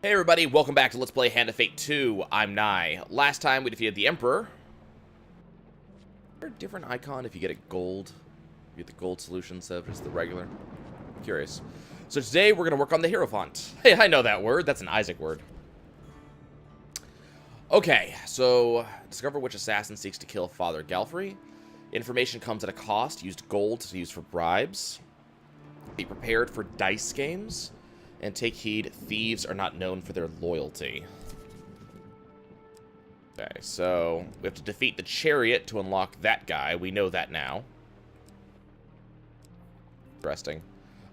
Hey everybody, welcome back to Let's Play Hand of Fate 2. I'm Nye. Last time we defeated the Emperor. Is there a different icon if you get a gold? You get the gold solution instead of just the regular? I'm curious. So today we're going to work on the Hierophant. Hey, I know that word. That's an Isaac word. Okay, so discover which assassin seeks to kill Father Galfrey. Information comes at a cost. Used gold to use for bribes. Be prepared for dice games. And take heed, thieves are not known for their loyalty. Okay, so we have to defeat the chariot to unlock that guy. We know that now. Interesting.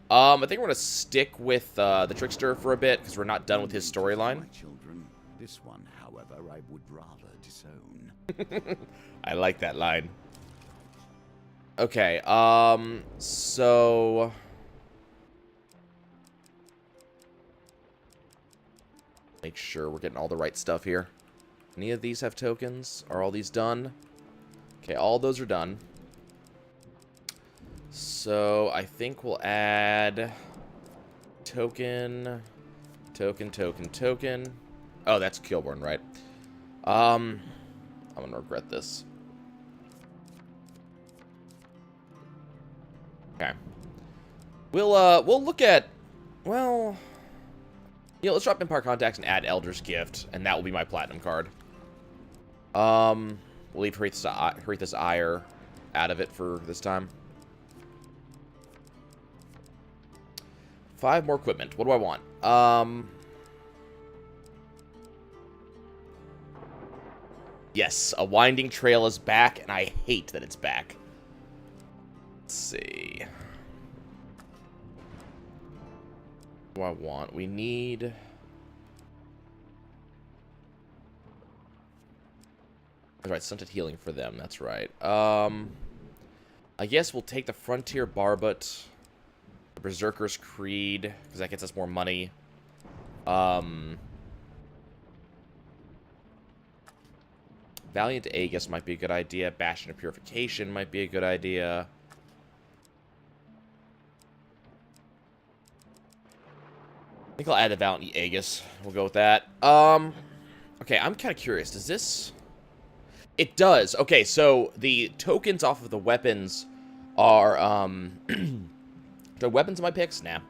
I think we're going to stick with the trickster for a bit, because we're not done with his storyline. My children, this one, however, I would rather disown. I like that line. Okay, so... make sure we're getting all the right stuff here. Any of these have tokens? Are all these done? Okay, all those are done. So, I think we'll add... token... token. Oh, that's Kilborn, right? I'm gonna regret this. Okay. We'll look at... well... yeah, let's drop Empire Contacts and add Elder's Gift, and that will be my Platinum card. We'll leave Hretha's Ire out of it for this time. 5 more equipment. What do I want? Yes, a winding trail is back, and I hate that it's back. Let's see. What do I want? We need... that's right, stunted healing for them, that's right. I guess we'll take the Frontier Barbut, the Berserker's Creed, because that gets us more money. Valiant Aegis might be a good idea. Bastion of Purification might be a good idea. I think I'll add the Valiant Aegis. We'll go with that. Okay, I'm kind of curious. Does this... it does. Okay, so the tokens off of the weapons are, the weapons of my picks? Nah.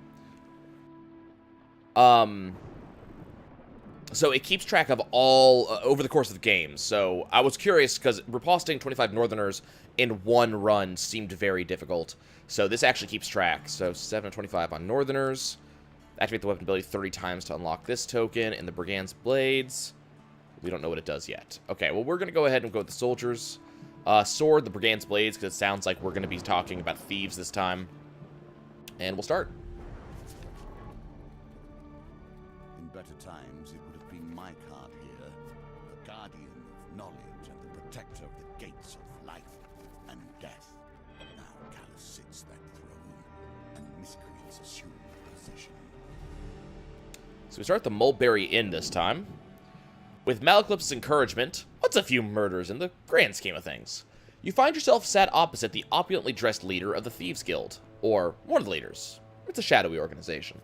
So it keeps track of all, over the course of the game. So I was curious, because riposting 25 Northerners in one run seemed very difficult. So this actually keeps track. So 7 of 25 on Northerners. Activate the weapon ability 30 times to unlock this token. And the Brigand's Blades. We don't know what it does yet. Okay, well, we're going to go ahead and go with the Soldiers. Sword, the Brigand's Blades, because it sounds like we're going to be talking about Thieves this time. And we'll start. In better times, it would have been my card here, the guardian of knowledge and the protector of the gates of life and death. Now Callus sits that throne, and miscreants assume position. So we start at the Mulberry Inn this time. With Malaclip's encouragement, what's a few murders in the grand scheme of things? You find yourself sat opposite the opulently dressed leader of the Thieves Guild, or one of the leaders. It's a shadowy organization.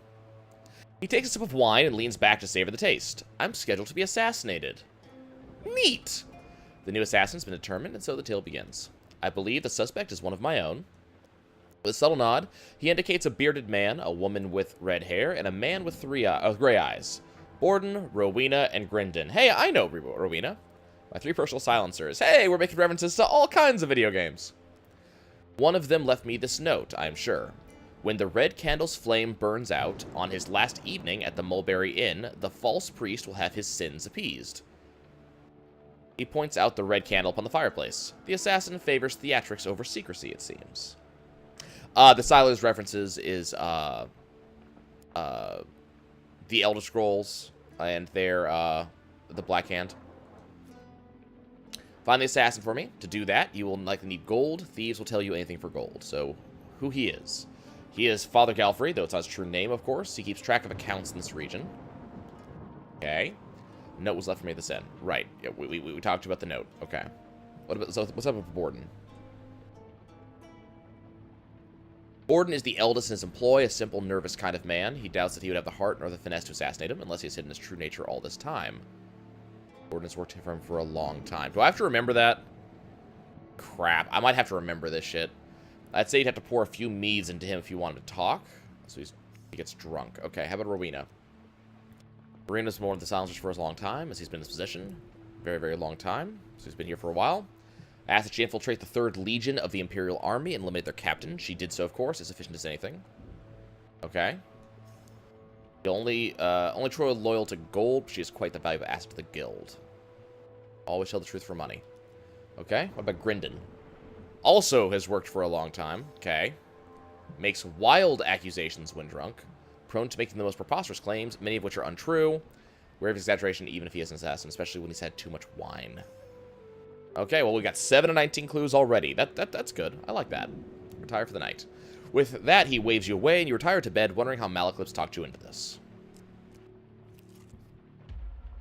He takes a sip of wine and leans back to savor the taste. I'm scheduled to be assassinated. Neat! The new assassin's been determined, and so the tale begins. I believe the suspect is one of my own. With a subtle nod, he indicates a bearded man, a woman with red hair, and a man with gray eyes. Borden, Rowena, and Grindon. Hey, I know Rowena. My 3 personal silencers. Hey, we're making references to all kinds of video games. One of them left me this note, I'm sure. When the red candle's flame burns out, on his last evening at the Mulberry Inn, the false priest will have his sins appeased. He points out the red candle upon the fireplace. The assassin favors theatrics over secrecy, it seems. The Siler's references is, the Elder Scrolls, and their, the Black Hand. Find the assassin for me. To do that, you will likely need gold. Thieves will tell you anything for gold. So, who he is. He is Father Galfrey, though it's not his true name, of course. He keeps track of accounts in this region. Okay. Note was left for me at this end. Right. Yeah, we talked about the note. Okay. What about, so what's up with Borden? Gordon is the eldest in his employ, a simple, nervous kind of man. He doubts that he would have the heart nor the finesse to assassinate him, unless he has hidden his true nature all this time. Gordon has worked for him for a long time. Do I have to remember that? Crap. I might have to remember this shit. I'd say you'd have to pour a few meads into him if you want him to talk. So he gets drunk. Okay, how about Rowena? Rowena's mourned the silencers for a long time, as he's been in this position. Very, very long time. So he's been here for a while. Asked that she infiltrate the 3rd Legion of the Imperial Army and eliminate their captain. She did so, of course, as efficient as anything. Okay. The only Troy loyal to gold, she is quite the valuable asset to the guild. Always tell the truth for money. Okay, what about Grindon? Also has worked for a long time. Okay. Makes wild accusations when drunk. Prone to making the most preposterous claims, many of which are untrue. Wary of exaggeration even if he is an assassin, especially when he's had too much wine. Okay, well, we got 7 of 19 clues already. That's good. I like that. Retire for the night. With that, he waves you away, and you retire to bed, wondering how Malaclips talked you into this.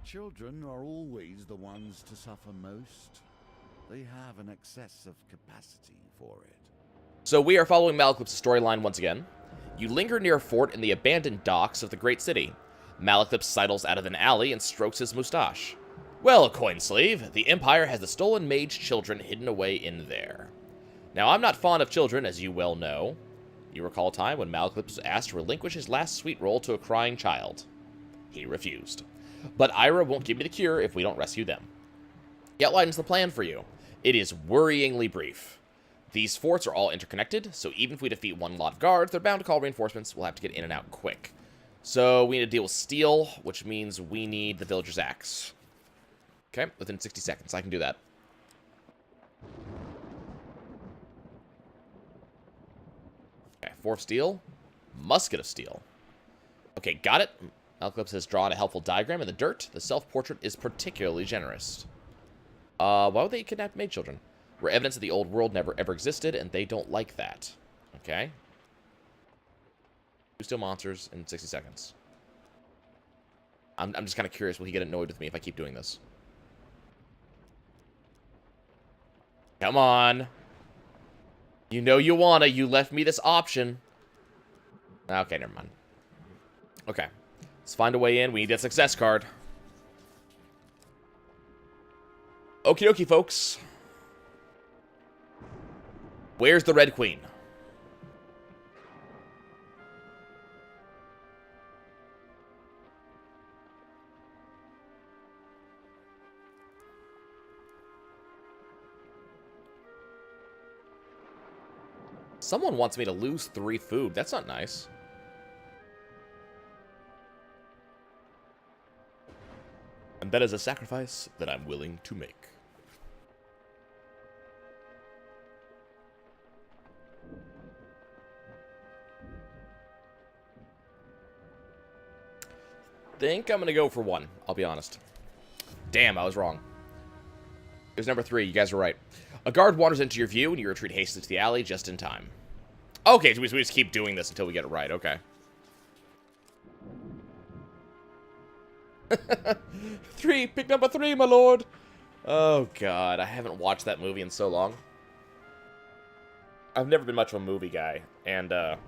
Children are always the ones to suffer most. They have an excess of capacity for it. So we are following Malaclips' storyline once again. You linger near a fort in the abandoned docks of the great city. Malaclips sidles out of an alley and strokes his moustache. Well, Coinslave, the Empire has the stolen mage children hidden away in there. Now, I'm not fond of children, as you well know. You recall a time when Malaclips was asked to relinquish his last sweet roll to a crying child. He refused. But Ira won't give me the cure if we don't rescue them. He outlines the plan for you. It is worryingly brief. These forts are all interconnected, so even if we defeat one lot of guards, they're bound to call reinforcements. We'll have to get in and out quick. So we need to deal with steel, which means we need the villager's axe. Okay, within 60 seconds. I can do that. Okay, 4 of steel. Musket of steel. Okay, got it. Malaclips has drawn a helpful diagram in the dirt. The self-portrait is particularly generous. Why would they kidnap maid children? We're evidence that the old world never ever existed, and they don't like that. Okay. 2 steel monsters in 60 seconds. I'm just kind of curious, will he get annoyed with me if I keep doing this? Come on. You know you wanna. You left me this option. Okay, never mind. Okay. Let's find a way in. We need that success card. Okie dokie, folks. Where's the Red Queen? Someone wants me to lose 3 food. That's not nice. And that is a sacrifice that I'm willing to make. Think I'm gonna go for 1. I'll be honest. Damn, I was wrong. It was number 3. You guys are right. A guard wanders into your view, and you retreat hastily to the alley just in time. Okay, so we just keep doing this until we get it right. Okay. 3. Pick number 3, my lord. Oh, God. I haven't watched that movie in so long. I've never been much of a movie guy, and, kind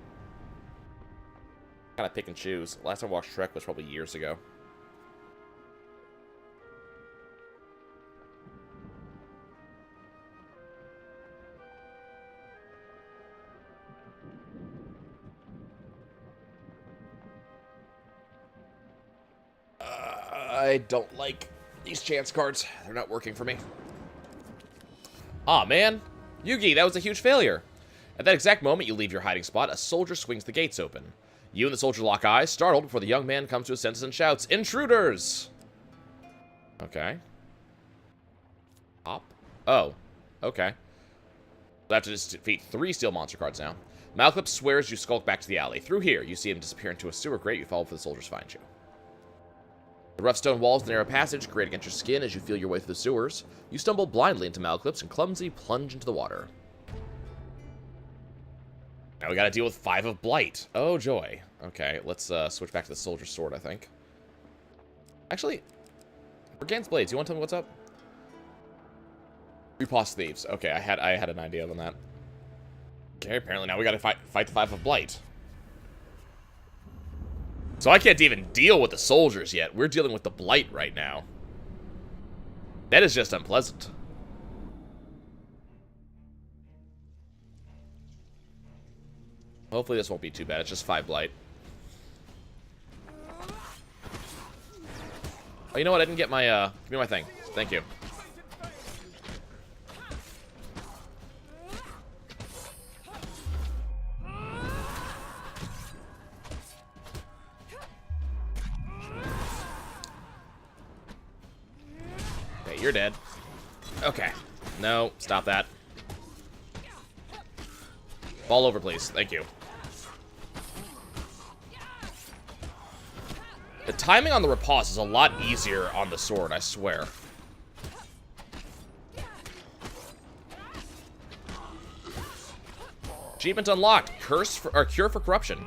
of pick and choose. Last time I watched Shrek was probably years ago. I don't like these chance cards. They're not working for me. Aw, man. Yugi, that was a huge failure. At that exact moment you leave your hiding spot, a soldier swings the gates open. You and the soldier lock eyes, startled before the young man comes to his senses and shouts, "Intruders!" Okay. Hop. Oh. Okay. We'll have to just defeat 3 steel monster cards now. Malaclips swears you skulk back to the alley. Through here, you see him disappear into a sewer grate. You follow before the soldiers find you. The rough stone walls and narrow passage grate against your skin as you feel your way through the sewers. You stumble blindly into Malaclips and clumsily plunge into the water. Now we gotta deal with 5 of Blight. Oh, joy. Okay, let's switch back to the soldier's sword, I think. Actually, Brigand's Blades, you want to tell me what's up? Repost Thieves. Okay, I had an idea on that. Okay, apparently now we gotta fight the 5 of Blight. So I can't even deal with the soldiers yet. We're dealing with the Blight right now. That is just unpleasant. Hopefully this won't be too bad. It's just 5 Blight. Oh, you know what? I didn't get my, give me my thing. Thank you. Okay, you're dead. Okay. No, stop that. Fall over, please. Thank you. The timing on the riposte is a lot easier on the sword, I swear. Achievement unlocked. Cure for corruption.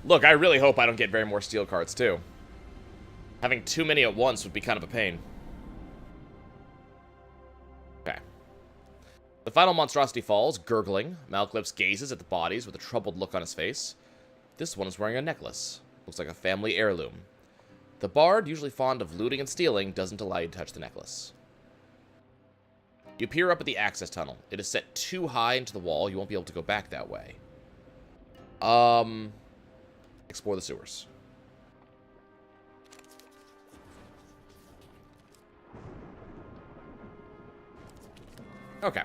Look, I really hope I don't get very more steel cards, too. Having too many at once would be kind of a pain. Okay. The final monstrosity falls, gurgling. Malclips gazes at the bodies with a troubled look on his face. This one is wearing a necklace. Looks like a family heirloom. The bard, usually fond of looting and stealing, doesn't allow you to touch the necklace. You peer up at the access tunnel. It is set too high into the wall. You won't be able to go back that way. Explore the sewers. Okay.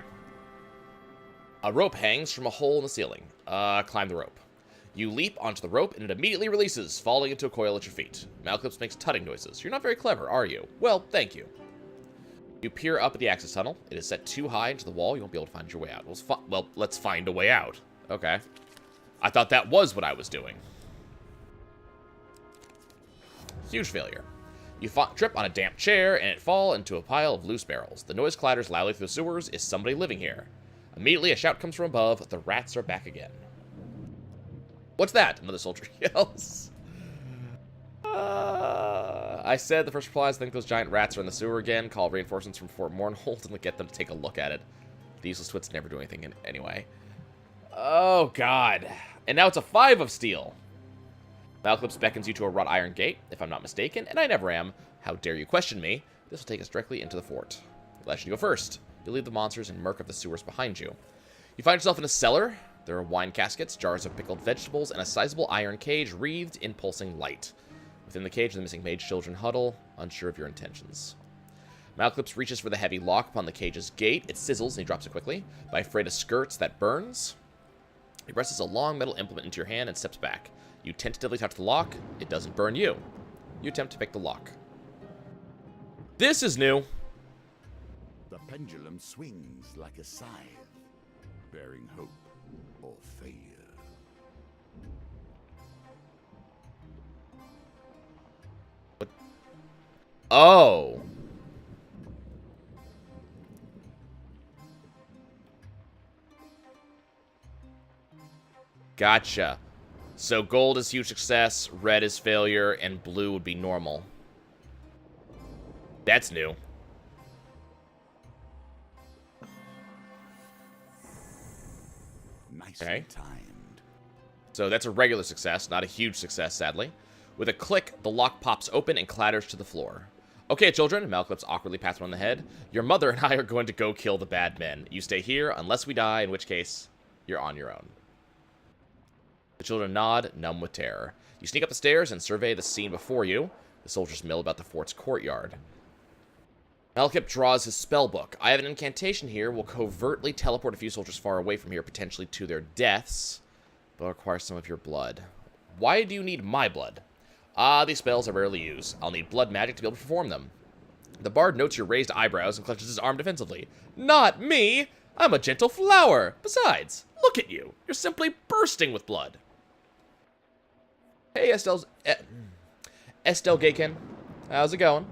A rope hangs from a hole in the ceiling. Climb the rope. You leap onto the rope, and it immediately releases, falling into a coil at your feet. Malclips makes tutting noises. You're not very clever, are you? Well, thank you. You peer up at the access tunnel. It is set too high into the wall. You won't be able to find your way out. Well, let's find a way out. Okay. I thought that was what I was doing. Huge failure. You trip on a damp chair, and it fall into a pile of loose barrels. The noise clatters loudly through the sewers. Is somebody living here? Immediately, a shout comes from above. The rats are back again. What's that? Another soldier yells. I said the first replies, I think those giant rats are in the sewer again. Call reinforcements from Fort Mournhold and get them to take a look at it. The useless twits never do anything anyway. Oh, God. And now it's a 5 of steel. Malclips beckons you to a wrought iron gate, if I'm not mistaken, and I never am. How dare you question me? This will take us directly into the fort. I'll let you go first. You'll leave the monsters and murk of the sewers behind you. You find yourself in a cellar. There are wine caskets, jars of pickled vegetables, and a sizable iron cage wreathed in pulsing light. Within the cage, the missing mage children huddle, unsure of your intentions. Malclips reaches for the heavy lock upon the cage's gate. It sizzles, and he drops it quickly. By afraid of skirts, that burns. He presses a long metal implement into your hand and steps back. You tentatively touch the lock. It doesn't burn you. You attempt to pick the lock. This is new. The pendulum swings like a scythe, bearing hope or failure. What? Oh. Gotcha. So gold is huge success, red is failure, and blue would be normal. That's new. Nicely timed. So that's a regular success, not a huge success, sadly. With a click, the lock pops open and clatters to the floor. Okay, children, Malclips awkwardly pats him on the head. Your mother and I are going to go kill the bad men. You stay here unless we die, in which case, you're on your own. The children nod, numb with terror. You sneak up the stairs and survey the scene before you. The soldiers mill about the fort's courtyard. Malclip draws his spellbook. I have an incantation here. Will covertly teleport a few soldiers far away from here, potentially to their deaths, but will require some of your blood. Why do you need my blood? These spells I rarely use. I'll need blood magic to be able to perform them. The bard notes your raised eyebrows and clutches his arm defensively. Not me! I'm a gentle flower. Besides, look at you. You're simply bursting with blood. Hey, Estelle Gaykin. How's it going?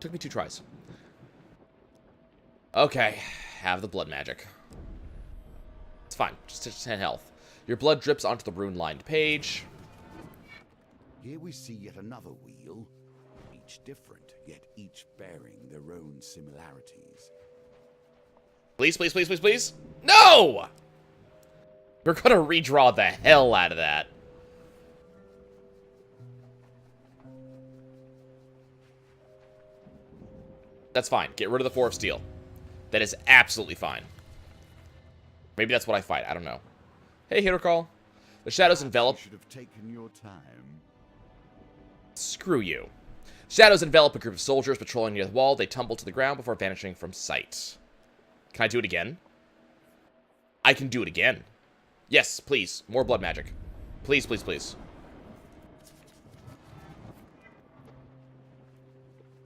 Took me 2 tries. Okay, have the blood magic. It's fine, just 10 health. Your blood drips onto the rune-lined page. Here we see yet another wheel, each different, yet each bearing their own similarities. Please, please, please, please, please. No! We're gonna redraw the hell out of that. That's fine. Get rid of the 4 of steel. That is absolutely fine. Maybe that's what I fight. I don't know. Hey, Hero Call. The shadows envelop... You should have taken your time. Screw you. Shadows envelop a group of soldiers patrolling near the wall. They tumble to the ground before vanishing from sight. Can I do it again? I can do it again. Yes, please. More blood magic. Please, please, please.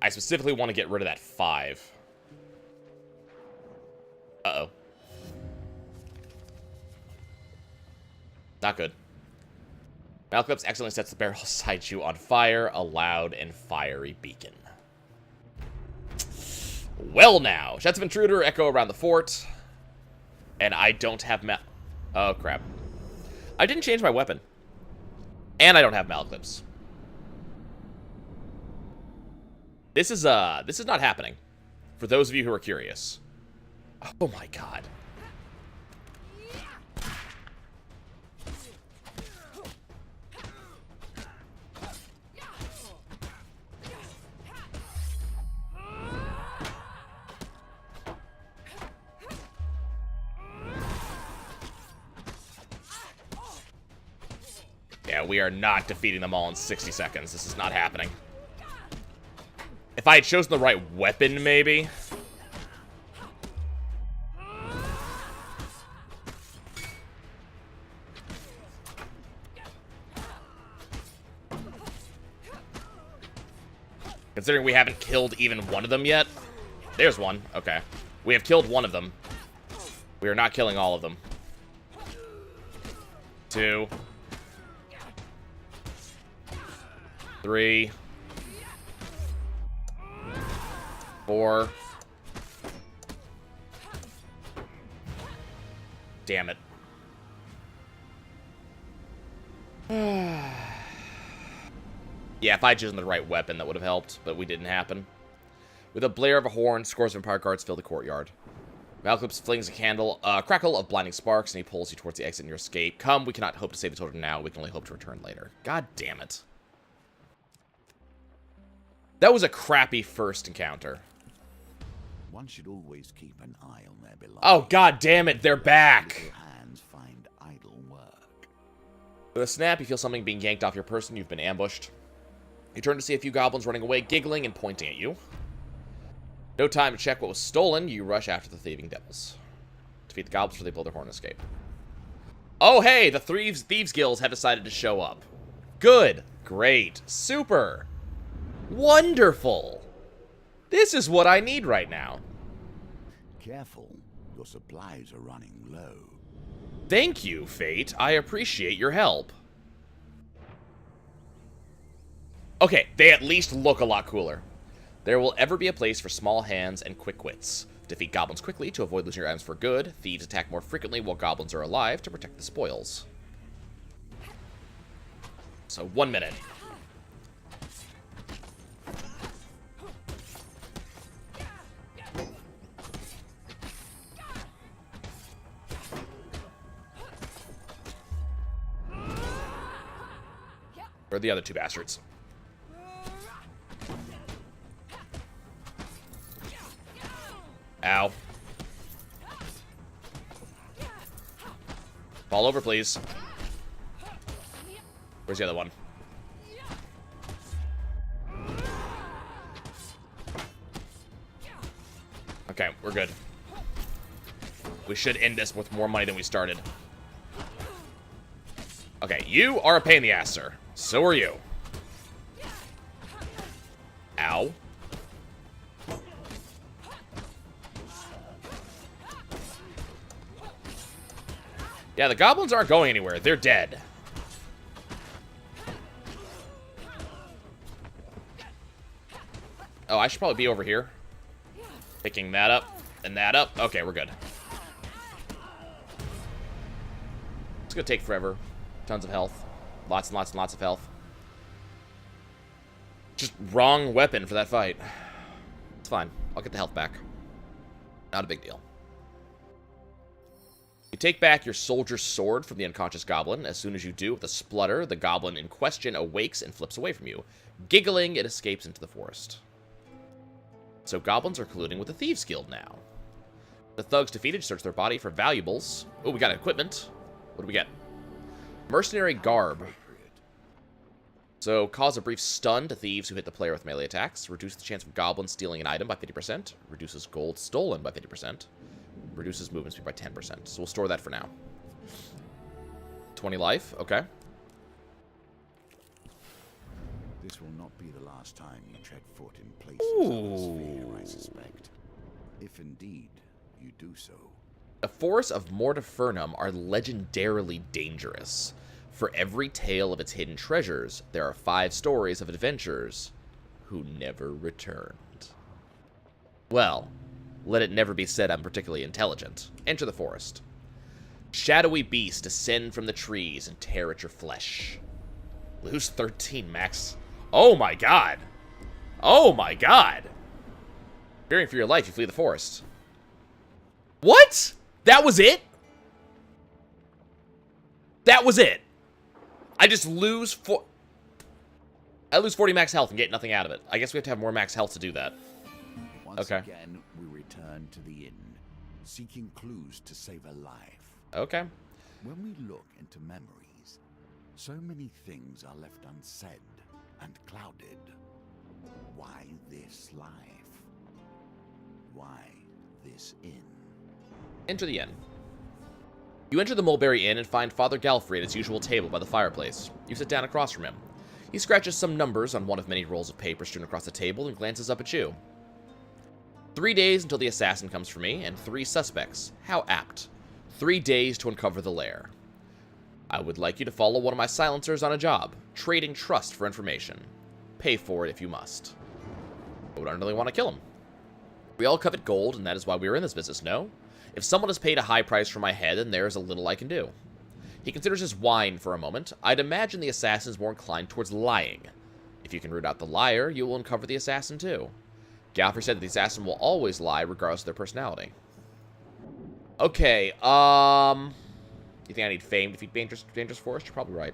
I specifically want to get rid of that 5. Uh-oh. Not good. Malclips accidentally sets the barrel beside you on fire, a loud and fiery beacon. Well now. Shots of intruder echo around the fort. And I don't have oh, crap. I didn't change my weapon. And I don't have Malclips. This is not happening. For those of you who are curious. Oh my god. Yeah, we are not defeating them all in 60 seconds. This is not happening. If I had chosen the right weapon, maybe. Considering we haven't killed even one of them yet. There's one. Okay. We have killed one of them. We are not killing all of them. 2. 3. 4. Damn it. Yeah, if I had chosen the right weapon, that would have helped, but we didn't happen. With a blare of a horn, scores of Empire guards fill the courtyard. Malclips flings a crackle of blinding sparks, and he pulls you towards the exit in your escape. Come, we cannot hope to save the children now. We can only hope to return later. God damn it. That was a crappy first encounter. One should always keep an eye on their belongings. Oh, god damn it, they're back! Little hands find idle work. With a snap, you feel something being yanked off your person. You've been ambushed. You turn to see a few goblins running away, giggling and pointing at you. No time to check what was stolen. You rush after the thieving devils. Defeat the goblins before they blow their horn and escape. Oh, hey! The Thieves Guilds have decided to show up. Good. Great. Super. Wonderful. This is what I need right now. Careful. Your supplies are running low. Thank you, Fate. I appreciate your help. Okay, they at least look a lot cooler. There will ever be a place for small hands and quick wits. Defeat goblins quickly to avoid losing your items for good. Thieves attack more frequently while goblins are alive to protect the spoils. So, 1 minute. Where are the other 2 bastards? Ow. Fall over, please. Where's the other one? Okay, we're good. We should end this with more money than we started. Okay, you are a pain in the ass, sir. So are you. Ow. Yeah, the goblins aren't going anywhere. They're dead. Oh, I should probably be over here. Picking that up and that up. Okay, we're good. It's gonna take forever. Tons of health. Lots and lots and lots of health. Just wrong weapon for that fight. It's fine. I'll get the health back. Not a big deal. You take back your soldier's sword from the unconscious goblin. As soon as you do, with a splutter, the goblin in question awakes and flips away from you. Giggling, it escapes into the forest. So goblins are colluding with the Thieves Guild now. The thugs defeated search their body for valuables. Oh, we got equipment. What do we get? Mercenary garb. So, cause a brief stun to thieves who hit the player with melee attacks. Reduce the chance of goblins stealing an item by 50%. Reduces gold stolen by 50%. Reduces movement speed by 10%. So we'll store that for now. 20 life. Okay. This will not be the last time you tread foot in places of this sphere, I suspect. If indeed you do so. The forests of Mortifernum are legendarily dangerous. For every tale of its hidden treasures, there are 5 stories of adventurers who never returned. Well, let it never be said I'm particularly intelligent. Enter the forest. Shadowy beasts descend from the trees and tear at your flesh. Lose 13 max. Oh my god! Oh my god! Fearing for your life, you flee the forest. What? That was it? That was it. I just lose I lose 40 max health and get nothing out of it. I guess we have to have more max health to do that. Once again, we return to the inn, seeking clues to save a life. Okay. When we look into memories, so many things are left unsaid and clouded. Why this life? Why this inn? Enter the inn. You enter the Mulberry Inn and find Father Galfrey at his usual table by the fireplace. You sit down across from him. He scratches some numbers on one of many rolls of paper strewn across the table and glances up at you. 3 days until the assassin comes for me, and 3 suspects. How apt. 3 days to uncover the lair. I would like you to follow one of my silencers on a job, trading trust for information. Pay for it if you must. I would really want to kill him. We all covet gold, and that is why we are in this business, no? If someone has paid a high price for my head, then there is a little I can do. He considers his wine for a moment. I'd imagine the assassin is more inclined towards lying. If you can root out the liar, you will uncover the assassin too. Galfrey said that the assassin will always lie regardless of their personality. Okay, you think I need fame to defeat Dangerous Forest? You're probably right.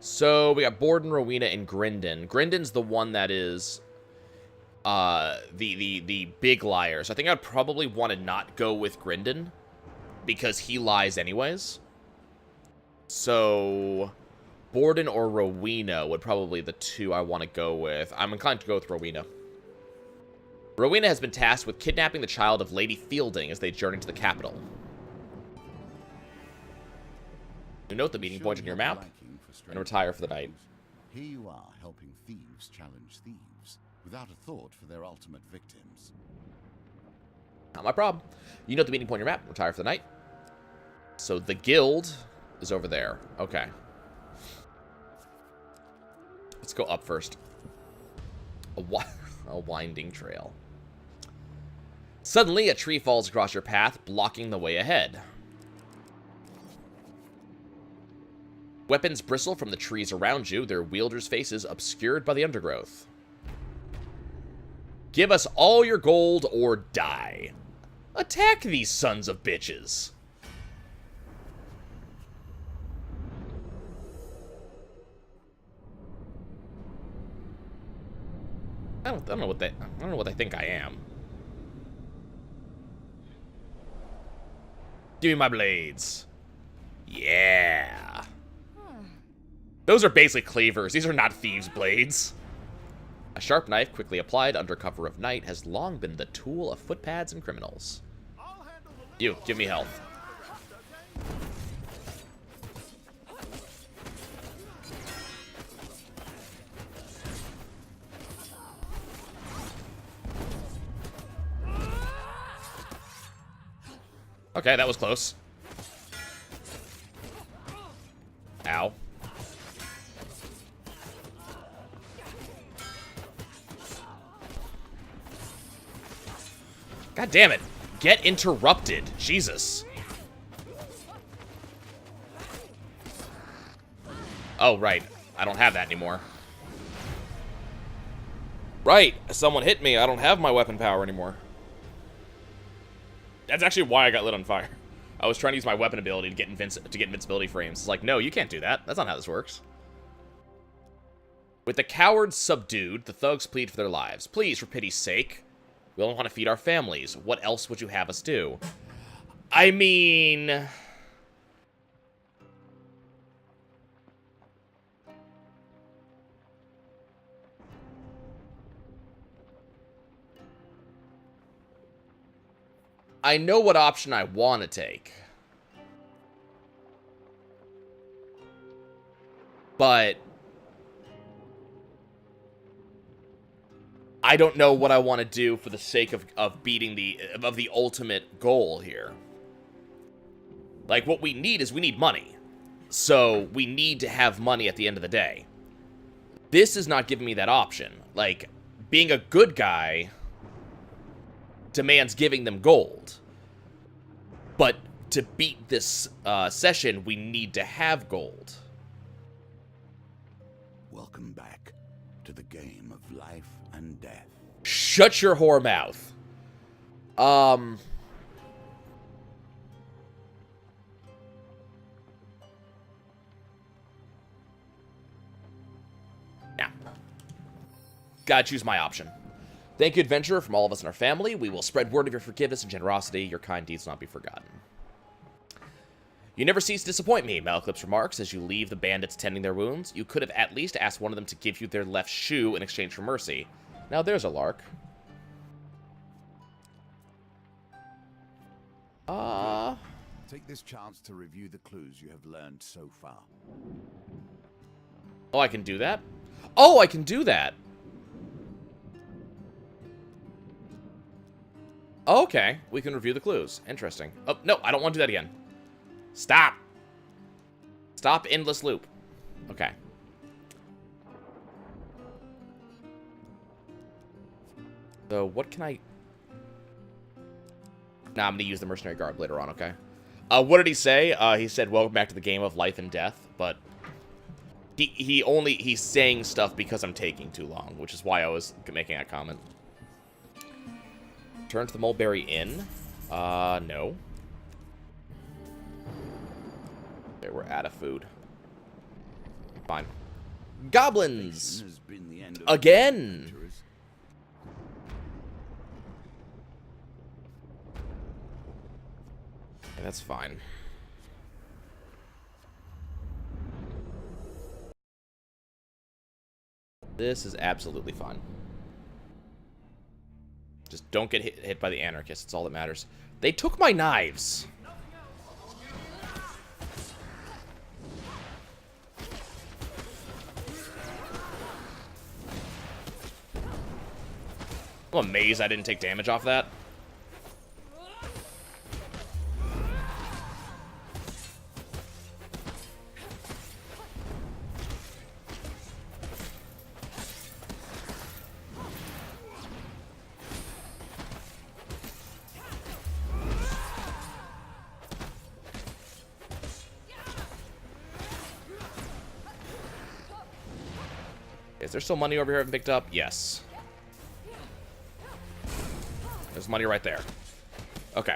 So, we got Borden, Rowena, and Grindon. Grindon's the one that is the big liar. So I think I'd probably want to not go with Grindon because he lies anyways. So Borden or Rowena would probably the 2 I want to go with. I'm inclined to go with Rowena. Rowena has been tasked with kidnapping the child of Lady Fielding as they journey to the capital. You note the meeting point on your map and retire for the night. Here you are, helping thieves challenge thieves, without a thought for their ultimate victims. Not my problem. You note the meeting point on your map, retire for the night. So the guild is over there. Okay. Let's go up first. A winding trail. Suddenly, a tree falls across your path, blocking the way ahead. Weapons bristle from the trees around you, their wielders' faces obscured by the undergrowth. Give us all your gold or die. Attack these sons of bitches. I don't know what they think I am. Give me my blades. Yeah. Those are basically cleavers. These are not thieves' blades. A sharp knife, quickly applied under cover of night, has long been the tool of footpads and criminals. You, give me health. Okay, that was close. Ow. God damn it. Get interrupted. Jesus. Oh, right. I don't have that anymore. Right, someone hit me. I don't have my weapon power anymore. That's actually why I got lit on fire. I was trying to use my weapon ability to get invincibility frames. It's like, no, you can't do that. That's not how this works. With the cowards subdued, the thugs plead for their lives. Please, for pity's sake. We only want to feed our families. What else would you have us do? I mean... I know what option I want to take. But... I don't know what I want to do for the sake of beating the ultimate goal here. Like, what we need is we need money. So, we need to have money at the end of the day. This is not giving me that option. Like, being a good guy demands giving them gold. But to beat this session, we need to have gold. Welcome back to the game of life and death. Shut your whore mouth. Now. Gotta choose my option. Thank you, adventurer, from all of us and our family. We will spread word of your forgiveness and generosity. Your kind deeds will not be forgotten. You never cease to disappoint me, Malclips remarks, as you leave the bandits tending their wounds. You could have at least asked one of them to give you their left shoe in exchange for mercy. Now there's a lark. Take this chance to review the clues you have learned so far. Oh, I can do that? Oh, I can do that! Okay, we can review the clues. Interesting. Oh, no, I don't want to do that again. Stop! Stop endless loop. Okay. So, what can I... Nah, I'm gonna use the mercenary garb later on, okay? What did he say? He said, welcome back to the game of life and death, but... He's saying stuff because I'm taking too long, which is why I was making that comment. Turn to the Mulberry Inn. No. Okay, we're out of food. Fine. Goblins! Again! Okay, that's fine. This is absolutely fine. Just don't get hit by the anarchists. It's all that matters. They took my knives. I'm amazed I didn't take damage off that. Is there still money over here I haven't picked up? Yes. There's money right there. Okay.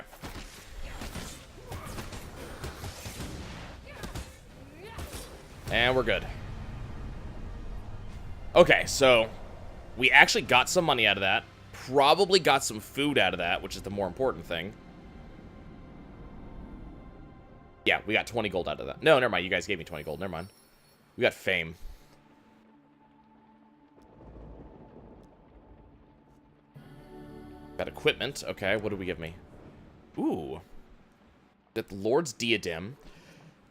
And we're good. Okay, so we actually got some money out of that. Probably got some food out of that, which is the more important thing. Yeah, we got 20 gold out of that. No, never mind. You guys gave me 20 gold. Never mind. We got fame. Got equipment. Okay, what do we give me? Ooh. Got the Lord's Diadem.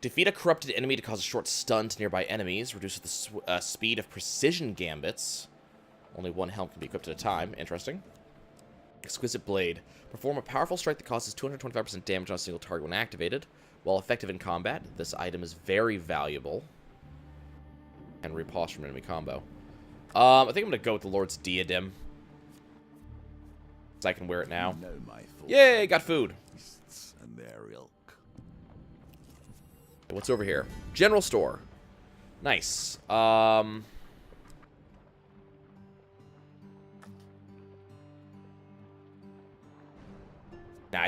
Defeat a corrupted enemy to cause a short stun to nearby enemies. Reduces the speed of precision gambits. Only one helm can be equipped at a time. Interesting. Exquisite Blade. Perform a powerful strike that causes 225% damage on a single target when activated. While effective in combat, this item is very valuable. And repulse from enemy combo. I think I'm going to go with the Lord's Diadem. I can wear it now. Yay, got food. And their ilk. What's over here? General store. Nice.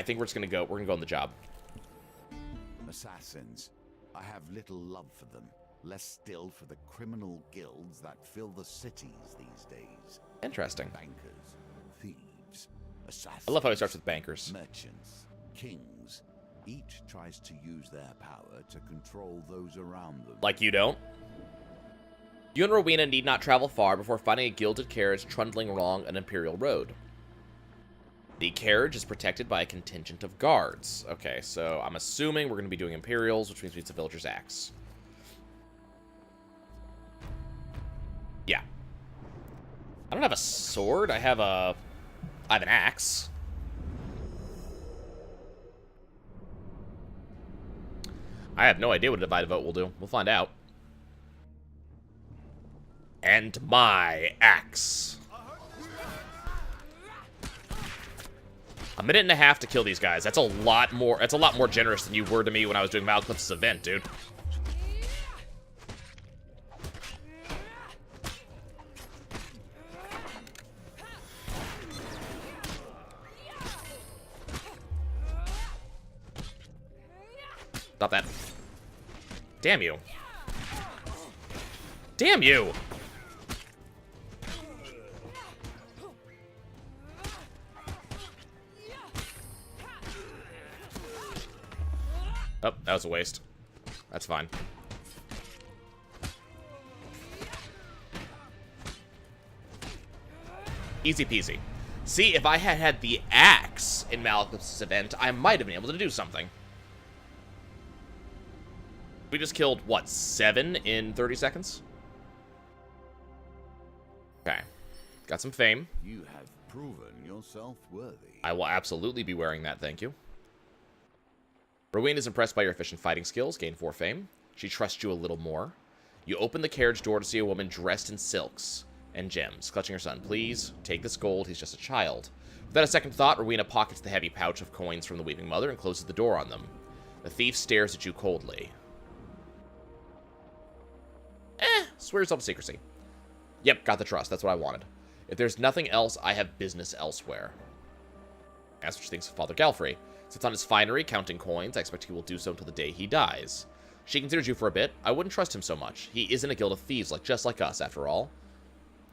think we're just gonna go. We're gonna go on the job. Assassins. I have little love for them. Less still for the criminal guilds that fill the cities these days. Interesting. Bankers, thieves, assassins. I love how he starts with bankers. Merchants, kings. Each tries to use their power to control those around them. Like you don't? You and Rowena need not travel far before finding a gilded carriage trundling along an imperial road. The carriage is protected by a contingent of guards. Okay, so I'm assuming we're going to be doing Imperials, which means we need some Villager's Axe. Yeah. I don't have a sword. I have an axe. I have no idea what a divided vote will do. We'll find out. And my axe. A minute and a half to kill these guys. That's a lot more. That's a lot more generous than you were to me when I was doing Malcliff's event, dude. Stop that. Damn you. Damn you. Oh, that was a waste. That's fine. Easy peasy. See, if I had had the axe in Malekith's event, I might have been able to do something. We just killed, what, 7 in 30 seconds? Okay. Got some fame. You have proven yourself worthy. I will absolutely be wearing that, thank you. Rowena is impressed by your efficient fighting skills, gain 4 fame. She trusts you a little more. You open the carriage door to see a woman dressed in silks and gems, clutching her son. Please, take this gold, he's just a child. Without a second thought, Rowena pockets the heavy pouch of coins from the Weeping Mother and closes the door on them. The thief stares at you coldly. Swear yourself to secrecy. Yep, got the trust, that's what I wanted. If there's nothing else, I have business elsewhere. Ask what she thinks of Father Galfrey. Sits on his finery, counting coins. I expect he will do so until the day he dies. She considers you for a bit. I wouldn't trust him so much. He isn't a guild of thieves, just like us, after all.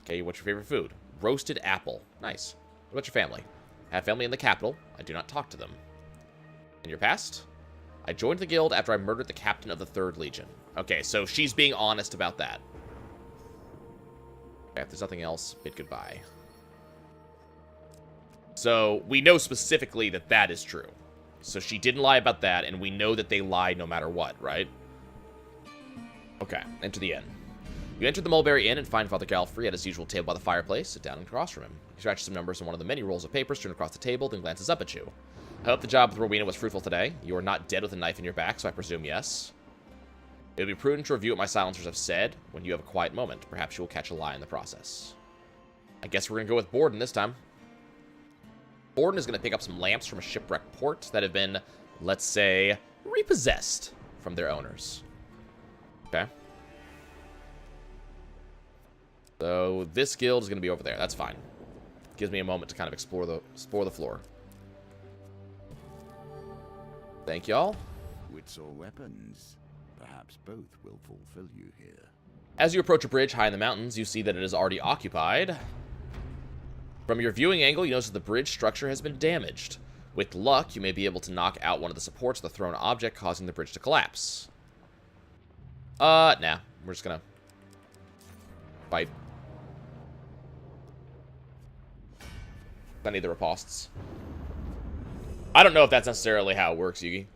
Okay, what's your favorite food? Roasted apple. Nice. What about your family? I have family in the capital. I do not talk to them. In your past? I joined the guild after I murdered the captain of the 3rd Legion. Okay, so she's being honest about that. Okay, if there's nothing else, bid goodbye. So, we know specifically that that is true. So she didn't lie about that, and we know that they lie no matter what, right? Okay, enter the inn. You enter the Mulberry Inn and find Father Galfrey at his usual table by the fireplace. Sit down and across from him. He scratches some numbers on one of the many rolls of paper strewn across the table, then glances up at you. I hope the job with Rowena was fruitful today. You are not dead with a knife in your back, so I presume yes. It would be prudent to review what my silencers have said when you have a quiet moment. Perhaps you will catch a lie in the process. I guess we're going to go with Borden this time. Borden is going to pick up some lamps from a shipwrecked port that have been, let's say, repossessed from their owners. Okay. So this guild is going to be over there. That's fine. Gives me a moment to kind of explore the floor. Thank y'all. Wits or weapons, perhaps both will fulfill you here. As you approach a bridge high in the mountains, you see that it is already occupied. From your viewing angle, you notice that the bridge structure has been damaged. With luck, you may be able to knock out one of the supports of the thrown object, causing the bridge to collapse. Nah. We're just gonna fight. Plenty of the ripostes. I don't know if that's necessarily how it works, Yugi.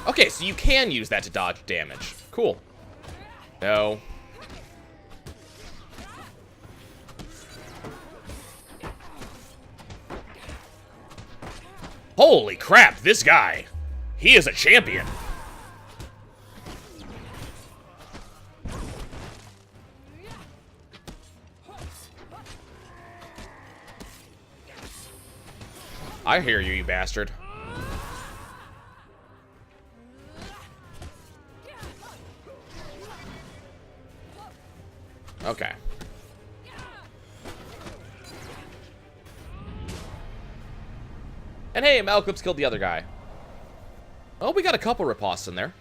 Okay, so you can use that to dodge damage. Cool. No. Holy crap, this guy. He is a champion. I hear you, you bastard. Okay. And hey, Malcolm's killed the other guy. Oh, we got a couple riposts in there.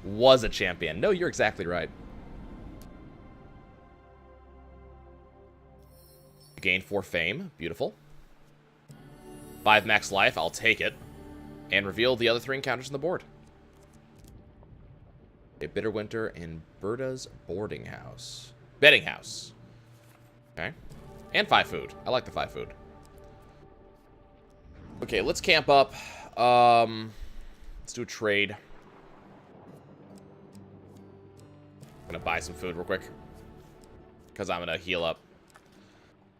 Was a champion. No, you're exactly right. Gain 4 fame. Beautiful. 5 max life. I'll take it. And reveal the other 3 encounters on the board. A Bitter Winter and Berta's boarding house. Bedding house. Okay. And 5 food. I like the 5 food. Okay, let's camp up. Let's do a trade. I'm gonna buy some food real quick. Because I'm gonna heal up.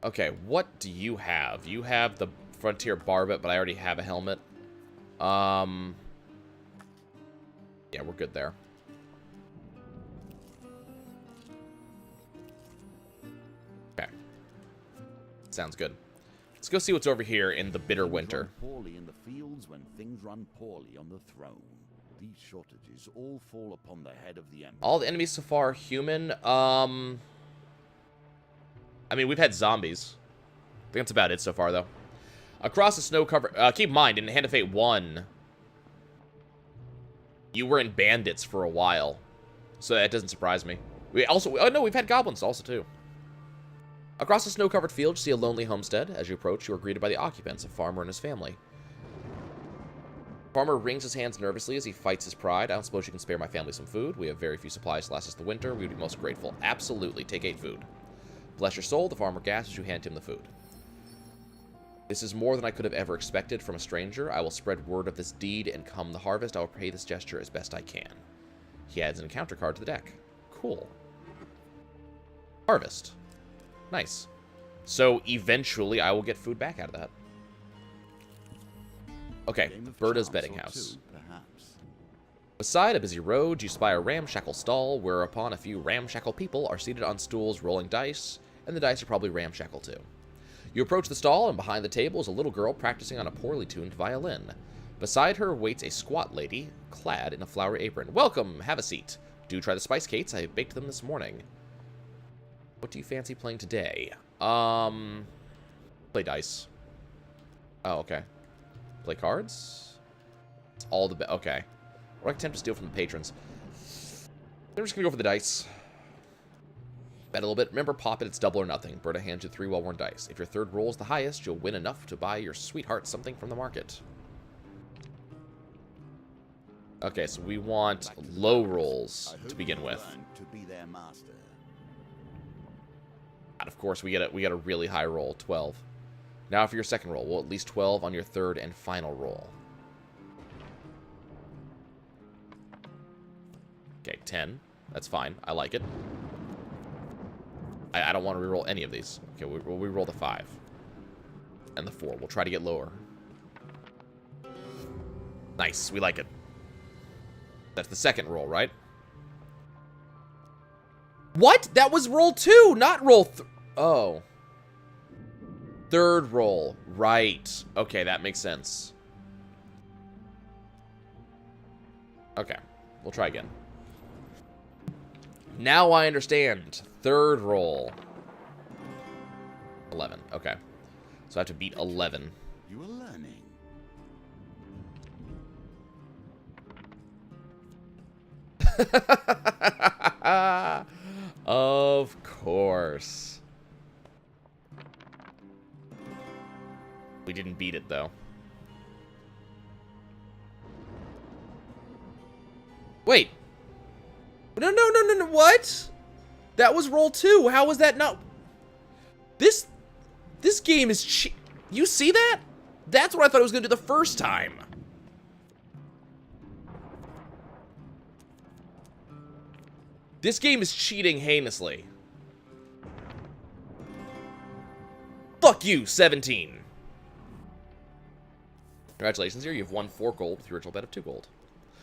Okay, what do you have? You have the Frontier Barbet, but I already have a helmet. Yeah, we're good there. Okay. Sounds good. Let's go see what's over here in the Bitter Winter. Poorly in the fields when things run poorly on the throne. These shortages all fall upon the head of the emperor. All the enemies so far are human. I mean, we've had zombies. I think that's about it so far, though. Across the snow cover. Keep in mind, in Hand of Fate 1, you were in bandits for a while, so that doesn't surprise me. We also, oh no, we've had goblins also too. Across the snow-covered field, you see a lonely homestead. As you approach, you are greeted by the occupants, a farmer and his family. Farmer wrings his hands nervously as he fights his pride. I don't suppose you can spare my family some food. We have very few supplies to last us the winter. We would be most grateful. Absolutely. Take 8 food. Bless your soul, the farmer gasps as you hand him the food. This is more than I could have ever expected from a stranger. I will spread word of this deed, and come the harvest, I will pay this gesture as best I can. He adds an encounter card to the deck. Cool. Harvest. Nice. So, eventually, I will get food back out of that. Okay, Berta's bedding house. Beside a busy road, you spy a ramshackle stall, whereupon a few ramshackle people are seated on stools rolling dice, and the dice are probably ramshackle too. You approach the stall, and behind the table is a little girl practicing on a poorly tuned violin. Beside her waits a squat lady, clad in a flowery apron. Welcome, have a seat. Do try the spice cakes, I baked them this morning. What do you fancy playing today? Play dice. Oh, okay. Play cards? It's all the okay. Or I can attempt to steal from the patrons. They're just gonna go for the dice. Bet a little bit. Remember, pop it, it's double or nothing. Berta hands you 3 well-worn dice. If your third roll is the highest, you'll win enough to buy your sweetheart something from the market. Okay, so we want low rolls to begin with. And of course, we get a really high roll, 12. Now for your second roll, well, at least 12 on your third and final roll. Okay, 10. That's fine. I like it. I don't want to reroll any of these. Okay, we'll reroll the 5. And the 4. We'll try to get lower. Nice. We like it. That's the second roll, right? What? That was roll 2, not roll oh. Third roll. Right. Okay, that makes sense. Okay. We'll try again. Now I understand. Third roll. 11. Okay. So I have to beat 11. You are learning. Of course. We didn't beat it, though. Wait. No, what? That was roll 2. How was that not... This game is you see that? That's what I thought I was going to do the first time. This game is cheating heinously. Fuck you, 17. Congratulations, here. You've won 4 gold with your original bet of 2 gold.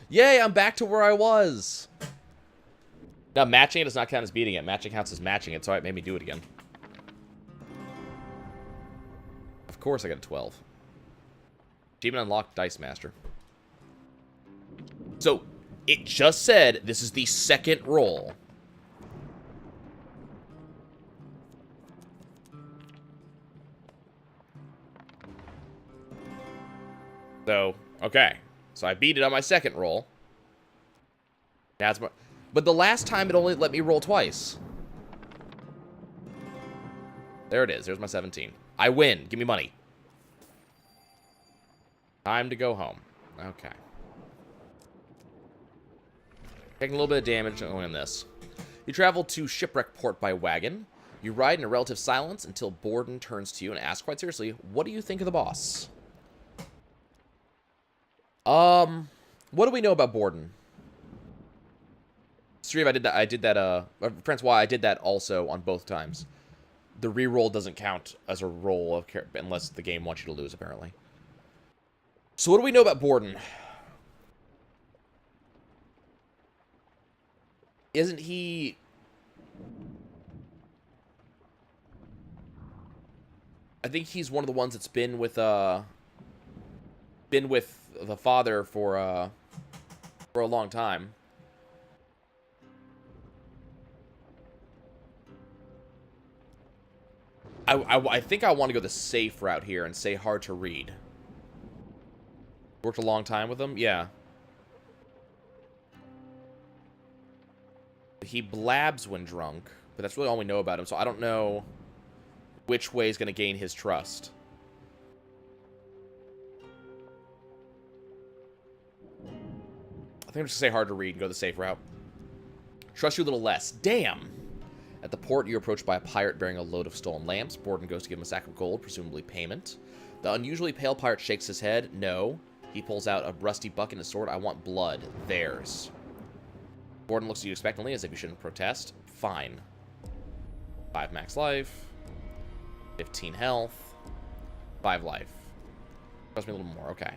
Yay, I'm back to where I was. Now, matching it does not count as beating it. Matching counts as matching it, so it made me do it again. Of course I got a 12. Achievement unlocked, Dice Master. So, it just said this is the second roll. So, okay. So I beat it on my second roll. That's my... But the last time it only let me roll twice. There it is. There's my 17. I win. Give me money. Time to go home. Okay. Taking a little bit of damage on this. You travel to Shipwreck Port by wagon. You ride in a relative silence until Borden turns to you and asks quite seriously, what do you think of the boss? What do we know about Borden? Sreeves, I did that, Francois, I did that also on both times. The reroll doesn't count as a roll of unless the game wants you to lose, apparently. So what do we know about Borden? Isn't he... I think he's one of the ones that's been with the father for a long time. I think I want to go the safe route here and say hard to read. Worked a long time with him? Yeah. He blabs when drunk, but that's really all we know about him, so I don't know which way is going to gain his trust. I think I'm just going to say hard to read and go the safe route. Trust you a little less. Damn! At the port, you're approached by a pirate bearing a load of stolen lamps. Borden goes to give him a sack of gold, presumably payment. The unusually pale pirate shakes his head. No. He pulls out a rusty bucket and a sword. I want blood. Theirs. Borden looks at you expectantly, as if you shouldn't protest. Fine. 5 max life. 15 health. 5 life. Trust me a little more. Okay.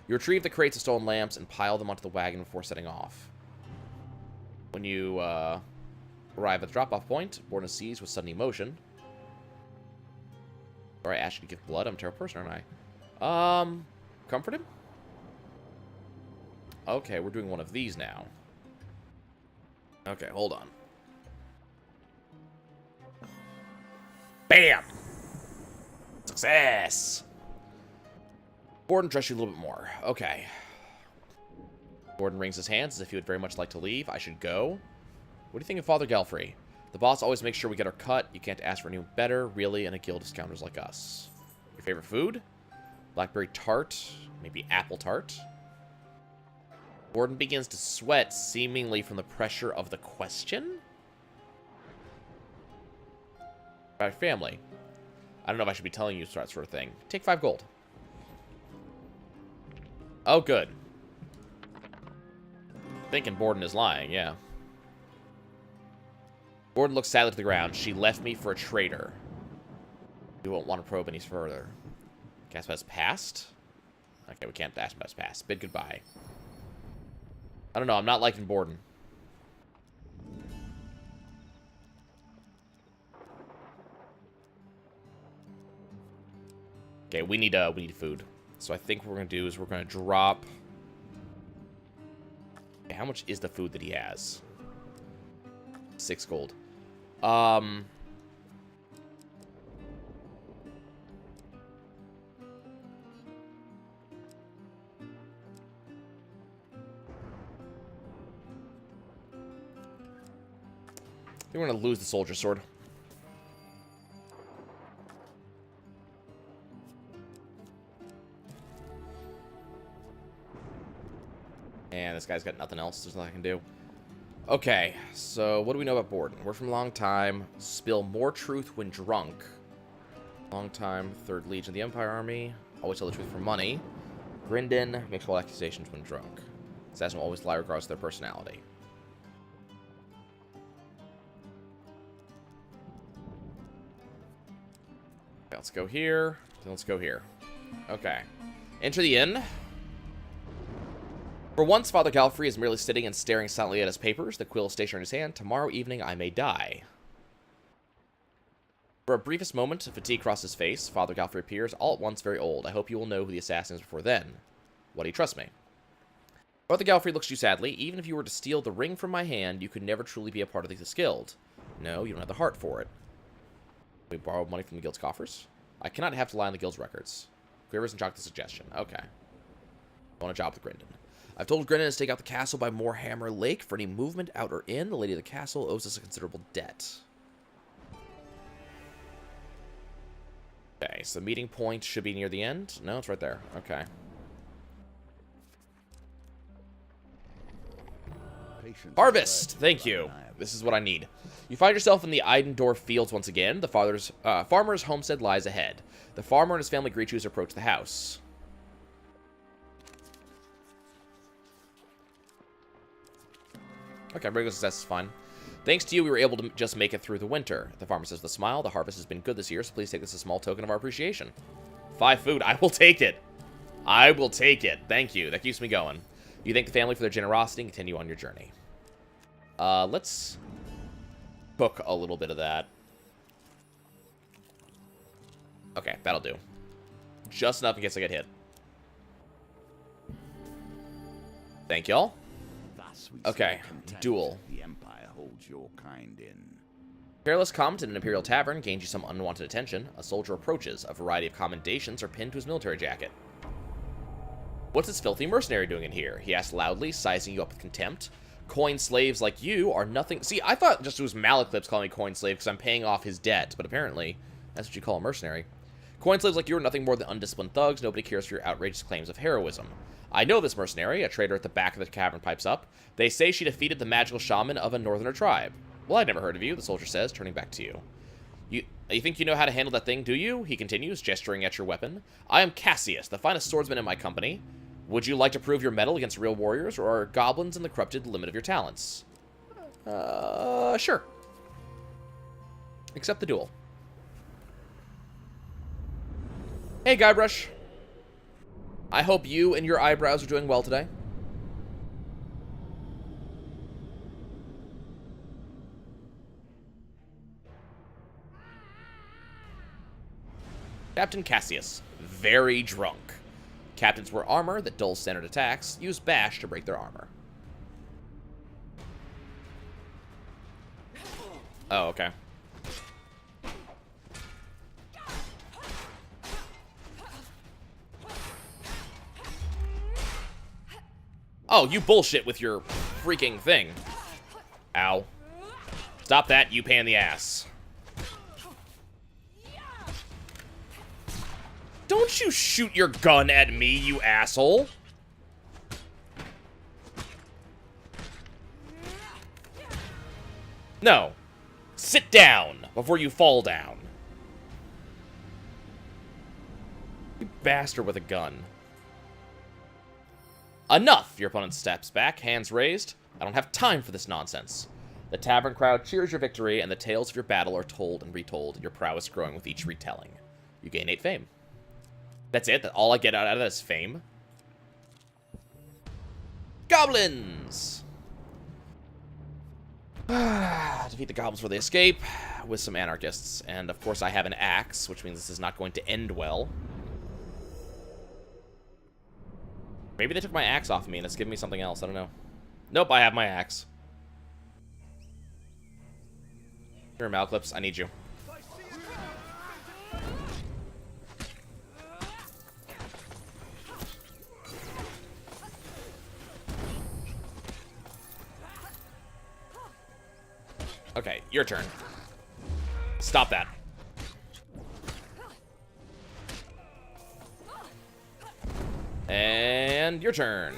You retrieve the crates of stolen lamps and pile them onto the wagon before setting off. When you, arrive at the drop-off point, Borden is seized with sudden emotion. Or I asked you to give blood. I'm a terrible person, aren't I? Comfort him? Okay, we're doing one of these now. Okay, hold on. Bam! Success! Borden trusts you a little bit more. Okay. Borden wrings his hands as if he would very much like to leave. I should go. What do you think of Father Galfrey? The boss always makes sure we get our cut. You can't ask for anyone better, really, in a guild of scoundrels like us. Your favorite food? Blackberry tart? Maybe apple tart? Borden begins to sweat, seemingly from the pressure of the question? About family. I don't know if I should be telling you that sort of thing. Take 5 gold. Oh, good. Thinking Borden is lying, yeah. Borden looks sadly to the ground. She left me for a traitor. We won't want to probe any further. Cast has passed? Okay, we can't ask about his past. Bid goodbye. I don't know. I'm not liking Borden. Okay, we need food. So I think what we're gonna do is we're gonna drop. Okay, how much is the food that he has? 6 gold. I think we're gonna lose the soldier sword. And this guy's got nothing else. There's nothing I can do. Okay, so what do we know about Borden? We're from long time. Spill more truth when drunk. Long time. 3rd Legion of the Empire Army. Always tell the truth for money. Grindon makes all accusations when drunk. Assassin will always lie regardless of their personality. Okay, let's go here. Then let's go here. Okay. Enter the inn. For once, Father Galfrey is merely sitting and staring silently at his papers, the quill stationary in his hand. Tomorrow evening, I may die. For a briefest moment, fatigue crossed his face. Father Godfrey appears, all at once very old. I hope you will know who the assassin is before then. Why do you trust me? Father Godfrey looks at you sadly. Even if you were to steal the ring from my hand, you could never truly be a part of the guild. No, you don't have the heart for it. We borrow money from the guild's coffers? I cannot have to lie on the guild's records. Quivers and chalk the suggestion. Okay. I want a job with Grindon. I've told Grindon to stake out the castle by Moorhammer Lake. For any movement out or in, the lady of the castle owes us a considerable debt. Okay, so the meeting point should be near the end. No, it's right there. Okay. Harvest! Thank you. This is what I need. You find yourself in the Eidendorf fields once again. The farmer's homestead lies ahead. The farmer and his family greet you as you approach the house. Okay, regular success is fine. Thanks to you, we were able to just make it through the winter. The farmer says with a smile, the harvest has been good this year, so please take this as a small token of our appreciation. 5 food. I will take it. I will take it. Thank you. That keeps me going. You thank the family for their generosity and continue on your journey. Let's cook a little bit of that. Okay, that'll do. Just enough in case I get hit. Thank y'all. Okay, duel. The Empire holds your kind in. Careless comment in an Imperial tavern gains you some unwanted attention. A soldier approaches. A variety of commendations are pinned to his military jacket. What's this filthy mercenary doing in here? He asks loudly, sizing you up with contempt. Coin slaves like you are nothing. See, I thought just it was Malaclips calling me coin slave because I'm paying off his debt, but apparently that's what you call a mercenary. Coin slaves like you are nothing more than undisciplined thugs. Nobody cares for your outrageous claims of heroism. I know this mercenary, a trader at the back of the cavern pipes up. They say she defeated the magical shaman of a northerner tribe. Well, I'd never heard of you, the soldier says, turning back to you. You think you know how to handle that thing, do you? He continues, gesturing at your weapon. I am Cassius, the finest swordsman in my company. Would you like to prove your mettle against real warriors, or are goblins and the corrupted the limit of your talents? Sure. Accept the duel. Hey, Guybrush. I hope you and your eyebrows are doing well today. Captain Cassius. Very drunk. Captains wear armor that dulls standard attacks. Use bash to break their armor. Oh, okay. Oh, you bullshit with your freaking thing. Ow. Stop that, you pain in the ass. Don't you shoot your gun at me, you asshole. No. Sit down before you fall down. You bastard with a gun. Enough! Your opponent steps back, hands raised. I don't have time for this nonsense. The tavern crowd cheers your victory, and the tales of your battle are told and retold, your prowess growing with each retelling. You gain 8 fame. That's it? That all I get out of this fame? Goblins! Defeat the goblins before they escape, with some anarchists. And, of course, I have an axe, which means this is not going to end well. Maybe they took my axe off of me and it's giving me something else. I don't know. Nope, I have my axe. Here, Malclips, I need you. Okay, your turn. Stop that. And your turn.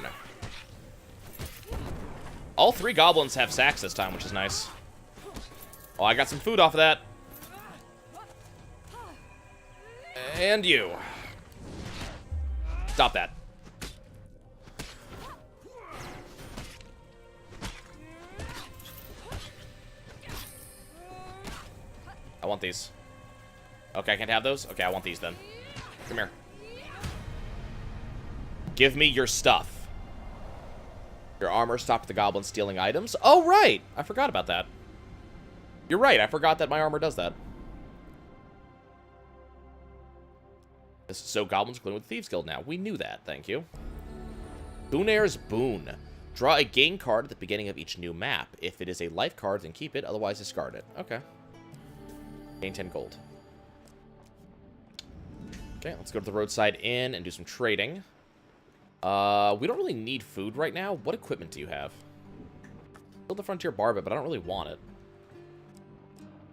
All 3 goblins have sacks this time, which is nice. Oh, I got some food off of that. And you. Stop that. I want these. Okay, I can't have those? Okay, I want these then. Come here. Give me your stuff. Your armor stopped the goblin stealing items. Oh, right. I forgot about that. You're right. I forgot that my armor does that. So goblins are clean with the Thieves Guild now. We knew that, thank you. Boonair's Boon. Draw a game card at the beginning of each new map. If it is a life card, then keep it, otherwise discard it. Okay. Gain 10 gold. Okay, let's go to the roadside inn and do some trading. We don't really need food right now. What equipment do you have? Build the Frontier Barbet, but I don't really want it.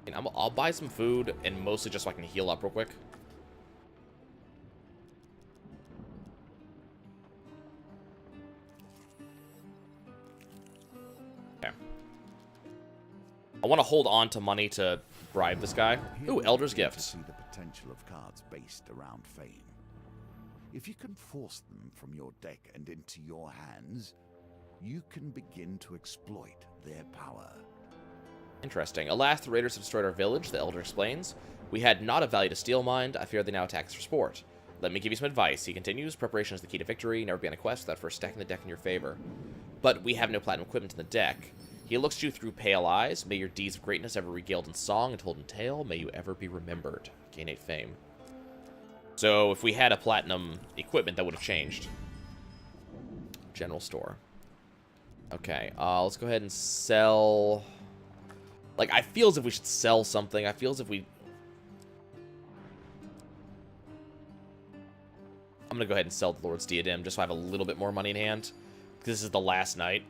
And I'll buy some food, and mostly just so I can heal up real quick. Okay. I want to hold on to money to bribe this guy. Ooh, Elder's Gift. See the potential of cards based around fame. If you can force them from your deck and into your hands, you can begin to exploit their power. Interesting. Alas, the raiders have destroyed our village, the Elder explains. We had not a value to steal mind. I fear they now attack us for sport. Let me give you some advice. He continues. Preparation is the key to victory. Never be on a quest without first stacking the deck in your favor. But we have no platinum equipment in the deck. He looks at you through pale eyes. May your deeds of greatness ever regaled in song and told in tale. May you ever be remembered. Gain 8 fame. So, if we had a platinum equipment, that would have changed. General store. Okay, let's go ahead and sell... Like, I feel as if we should sell something. I feel as if we... I'm going to go ahead and sell the Lord's Diadem just so I have a little bit more money in hand. Because this is the last night.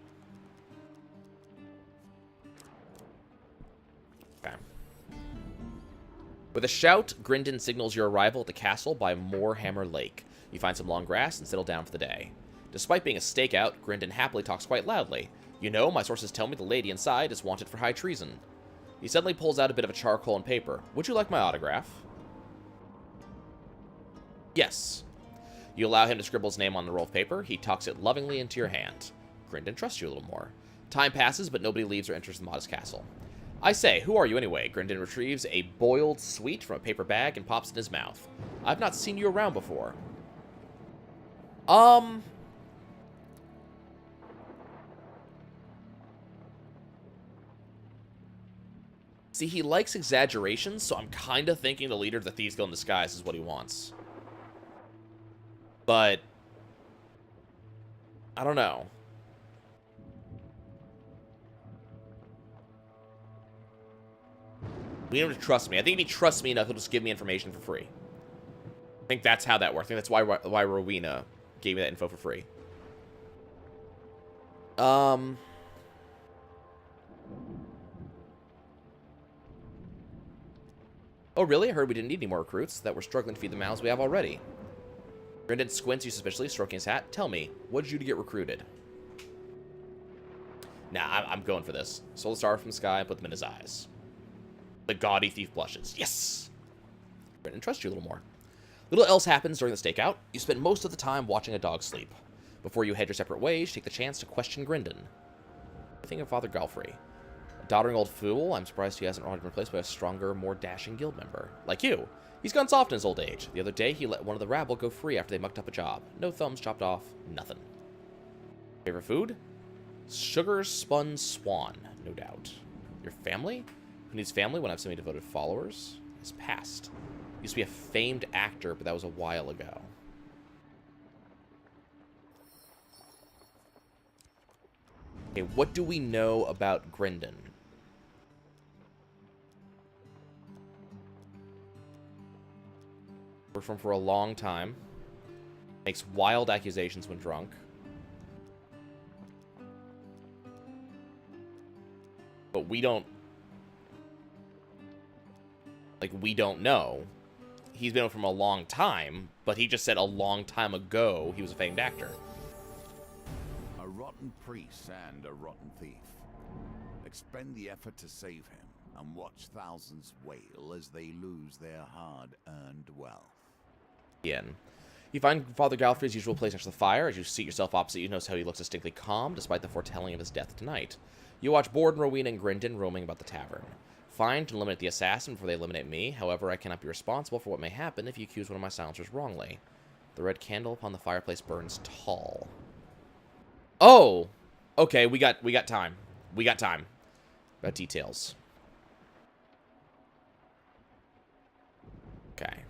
Okay. With a shout, Grindon signals your arrival at the castle by Moorhammer Lake. You find some long grass and settle down for the day. Despite being a stakeout, Grindon happily talks quite loudly. You know, my sources tell me the lady inside is wanted for high treason. He suddenly pulls out a bit of a charcoal and paper. Would you like my autograph? Yes. You allow him to scribble his name on the roll of paper. He tucks it lovingly into your hand. Grindon trusts you a little more. Time passes, but nobody leaves or enters the modest castle. I say, who are you anyway? Grindon retrieves a boiled sweet from a paper bag and pops it in his mouth. I've not seen you around before. See, he likes exaggerations, so I'm kind of thinking the leader of the Thieves Guild in disguise is what he wants. But I don't know. We need him to trust me. I think if he trusts me enough, he'll just give me information for free. I think that's how that works. I think that's why Rowena gave me that info for free. Oh, really? I heard we didn't need any more recruits, that we're struggling to feed the mouths we have already. Grindon squints you suspiciously, stroking his hat. Tell me, what did you do to get recruited? Nah, I'm going for this. Stole a star from the sky and put them in his eyes. The gaudy thief blushes. Yes! Grindon trusts you a little more. Little else happens during the stakeout. You spend most of the time watching a dog sleep. Before you head your separate ways, take the chance to question Grindon. I think of Father Galfrey. A doddering old fool, I'm surprised he hasn't already been replaced by a stronger, more dashing guild member. Like you. He's gone soft in his old age. The other day, he let one of the rabble go free after they mucked up a job. No thumbs chopped off, nothing. Favorite food? Sugar spun swan, no doubt. Your family? Who needs family when I have so many devoted followers? His past. Used to be a famed actor, but that was a while ago. Okay, what do we know about Grindon? Worked for him for a long time. Makes wild accusations when drunk. But we don't... Like, we don't know. He's been from a long time, but he just said a long time ago he was a famed actor. A rotten priest and a rotten thief. Expend the effort to save him, and watch thousands wail as they lose their hard-earned wealth. Again. You find Father Galfrey's usual place next to the fire. As you seat yourself opposite, you notice how he looks distinctly calm, despite the foretelling of his death tonight. You watch Borden, Rowena, and Grindon roaming about the tavern. Find and eliminate the assassin before they eliminate me. However, I cannot be responsible for what may happen if you accuse one of my silencers wrongly. The red candle upon the fireplace burns tall. Oh! Okay, we got time. We got time. Got details. Okay.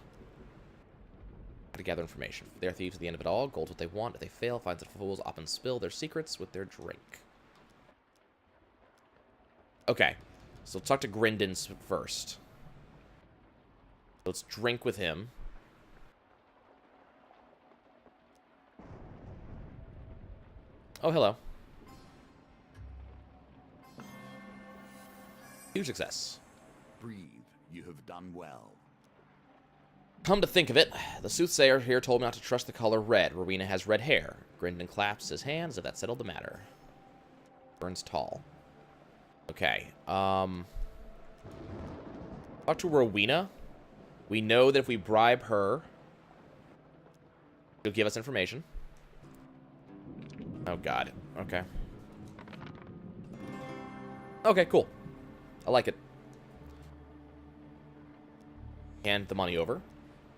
to gather information. They are thieves at the end of it all. Gold's what they want. If they fail, finds that fools often spill their secrets with their drink. Okay. So let's talk to Grindon first. Let's drink with him. Oh, hello. Huge success. Breathe. You have done well. Come to think of it, the soothsayer here told me not to trust the color red. Rowena has red hair. Grindon claps his hands as if that settled the matter. Burns tall. Okay. Talk to Rowena. We know that if we bribe her, she'll give us information. Oh, God. Okay. Okay, cool. I like it. Hand the money over.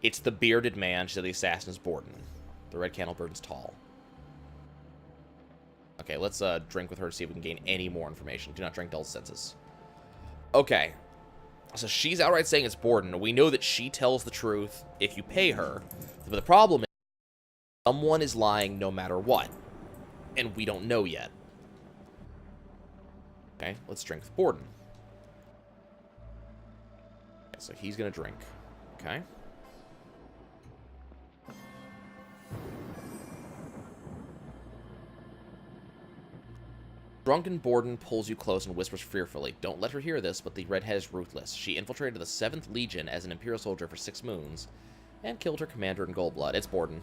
It's the bearded man. She said the assassin is Borden. The red candle burns tall. Okay, let's drink with her to see if we can gain any more information. Do not drink dull senses. Okay. So she's outright saying it's Borden. We know that she tells the truth if you pay her. But the problem is someone is lying no matter what. And we don't know yet. Okay, let's drink with Borden. Okay, so he's going to drink. Okay. Drunken Borden pulls you close and whispers fearfully. Don't let her hear this, but the redhead is ruthless. She infiltrated the 7th Legion as an Imperial soldier for 6 moons and killed her commander in cold blood. It's Borden.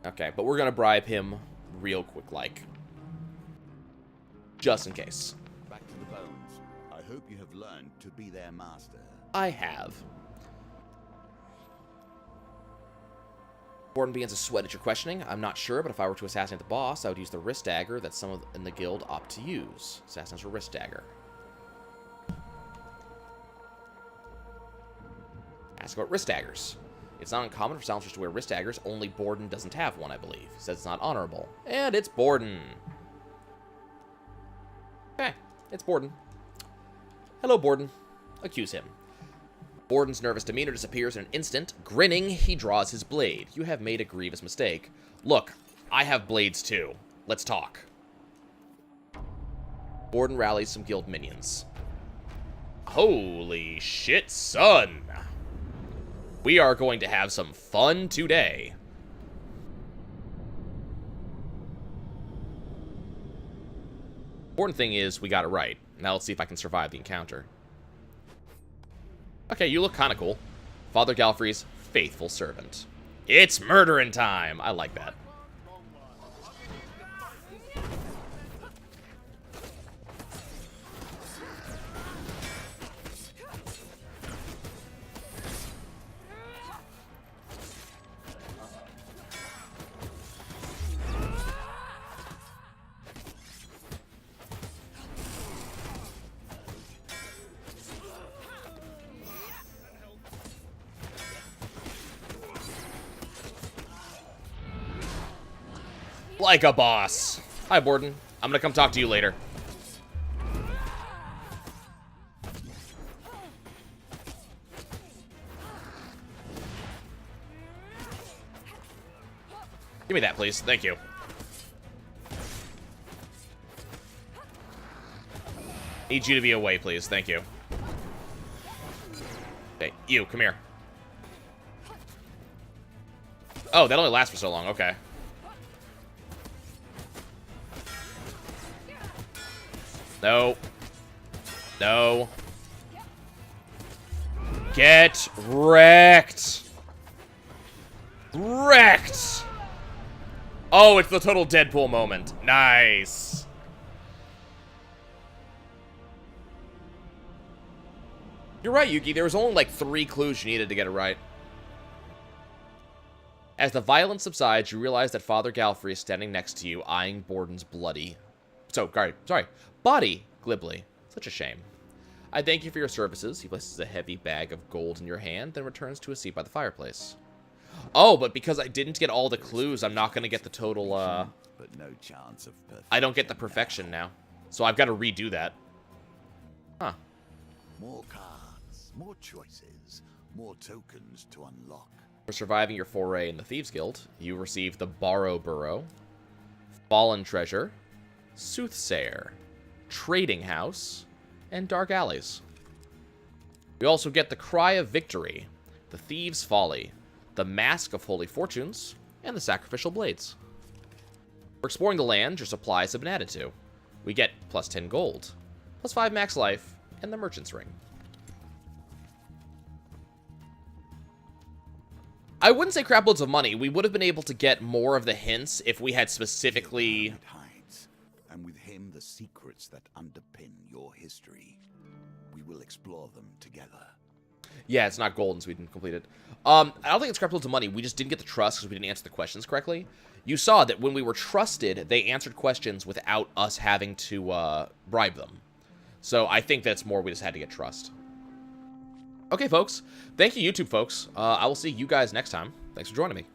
Okay, but we're going to bribe him real quick, like. Just in case. Back to the bones. I hope you have learned to be their master. I have. Borden begins to sweat at your questioning. I'm not sure, but if I were to assassinate the boss, I would use the wrist dagger that some in the guild opt to use. Assassins a wrist dagger. Ask about wrist daggers. It's not uncommon for silencers to wear wrist daggers. Only Borden doesn't have one, I believe. He says it's not honorable. And it's Borden. Okay, it's Borden. Hello, Borden. Accuse him. Borden's nervous demeanor disappears in an instant. Grinning, he draws his blade. You have made a grievous mistake. Look, I have blades too. Let's talk. Borden rallies some guild minions. Holy shit, son. We are going to have some fun today. Important thing is, we got it right. Now let's see if I can survive the encounter. Okay, you look kind of cool. Father Galfrey's faithful servant. It's murdering time. I like that. Like a boss. Hi, Borden. I'm gonna come talk to you later. Give me that, please. Thank you. Need you to be away, please. Thank you. Okay, you, come here. Oh, that only lasts for so long. Okay. No. No. Get wrecked. Wrecked. Oh, it's the total Deadpool moment. Nice. You're right, Yuki. There was only like 3 clues you needed to get it right. As the violence subsides, you realize that Father Galfrey is standing next to you, eyeing Borden's body glibly. Such a shame. I thank you for your services. He places a heavy bag of gold in your hand, then returns to a seat by the fireplace. Oh, but because I didn't get all the clues, I'm not going to get the total, But no chance of perfection. I don't get the perfection now. So I've got to redo that. Huh. More cards. Yes, more choices, more tokens to unlock. For surviving your foray in the Thieves Guild, you receive the Borrow Burrow, Fallen Treasure, Soothsayer, Trading House, and Dark Alleys. We also get the Cry of Victory, the Thieves' Folly, the Mask of Holy Fortunes, and the Sacrificial Blades. For exploring the land, your supplies have been added to. We get plus 10 gold, plus 5 max life, and the Merchant's Ring. I wouldn't say crap loads of money. We would have been able to get more of the hints if we had specifically... Hides, and with him the secrets that underpin your history. We will explore them together. Yeah, it's not gold, so we didn't complete it. I don't think it's crap loads of money. We just didn't get the trust because we didn't answer the questions correctly. You saw that when we were trusted, they answered questions without us having to bribe them. So I think that's more we just had to get trust. Okay, folks. Thank you, YouTube folks. I will see you guys next time. Thanks for joining me.